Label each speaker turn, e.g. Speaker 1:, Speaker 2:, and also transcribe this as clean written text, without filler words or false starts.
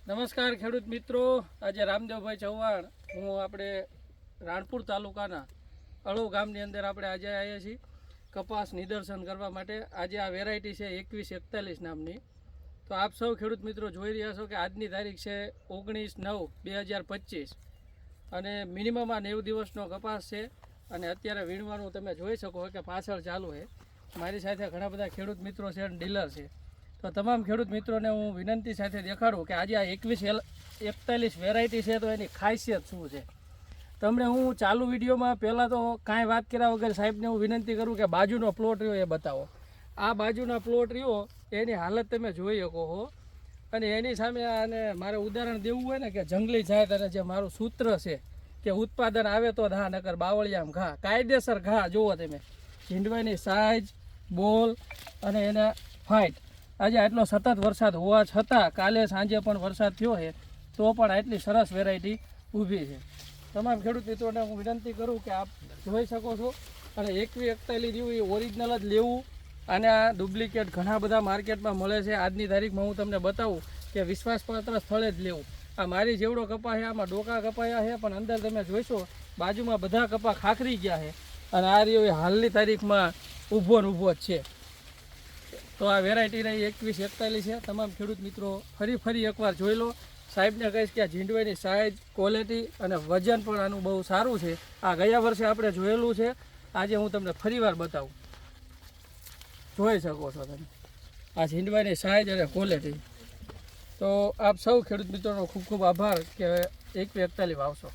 Speaker 1: નમસ્કાર ખેડૂત મિત્રો, આજે રામદેવભાઈ ચૌહાણ હું આપણે રાણપુર તાલુકાના અળવ ગામની અંદર આપણે આજે આવ્યા છીએ કપાસ નિદર્શન કરવા માટે। આજે આ વેરાયટી છે 2141 નામની। તો આપ સૌ ખેડૂત મિત્રો જોઈ રહ્યા છો કે આજની તારીખ છે 19/9/2025 અને મિનિમમ આ 90 દિવસનો કપાસ છે અને અત્યારે વીણવાનું તમે જોઈ શકો કે પાછળ ચાલુ છે। મારી સાથે ઘણા બધા ખેડૂત મિત્રો છે અને ડીલર છે। તો તમામ ખેડૂત મિત્રોને હું વિનંતી સાથે દેખાડું કે આજે આ 2141 વેરાયટી છે તો એની ખાસિયત શું છે। તમને હું ચાલુ વિડીયોમાં પહેલાં તો કાંઈ વાત કર્યા વગર સાહેબને હું વિનંતી કરું કે બાજુનો પ્લોટ રહ્યો એ બતાવો। આ બાજુના પ્લોટ રહ્યો એની હાલત તમે જોઈ શકો છો અને એની સામે આને મારે ઉદાહરણ દેવું હોય ને કે જંગલી જાત અને જે મારું સૂત્ર છે કે ઉત્પાદન આવે તો ઘા નકર બાવળિયામ ઘા, કાયદેસર ઘા જુઓ તમે, ઝીંડવાની સાઇઝ, બોલ અને એના ફાઇટ। આજે આટલો સતત વરસાદ હોવા છતાં કાલે સાંજે પણ વરસાદ થયો છે તો પણ આટલી સરસ વેરાયટી ઊભી છે। તમામ ખેડૂત મિત્રોને હું વિનંતી કરું કે આપ જોઈ શકો છો અને 2141 જેવું એ ઓરિજિનલ જ લેવું અને આ ડુપ્લિકેટ ઘણા બધા માર્કેટમાં મળે છે। આજની તારીખમાં હું તમને બતાવું કે વિશ્વાસપાત્ર સ્થળે જ લેવું। આ મારી જેવડો કપા છે આમાં ડોકા કપાયા છે પણ અંદર તમે જોઈશો બાજુમાં બધા કપા ખાખરી ગયા છે અને આ રહ્યો એ હાલની તારીખમાં ઊભો ને ઊભો જ છે। તો આ વેરાયટી રહી 2141 છે। તમામ ખેડૂત મિત્રો ફરી એકવાર જોઈ લો। સાહેબને કહીશ કે આ ઝીંડવાની સાઇઝ, ક્વોલિટી અને વજન પણ આનું બહુ સારું છે। આ ગયા વર્ષે આપણે જોયેલું છે, આજે હું તમને ફરીવાર બતાવું, જોઈ શકો છો તમે આ ઝીંડવાની સાઇઝ અને ક્વોલિટી। તો આપ સૌ ખેડૂત મિત્રોનો ખૂબ ખૂબ આભાર કે 2141 વાવશો।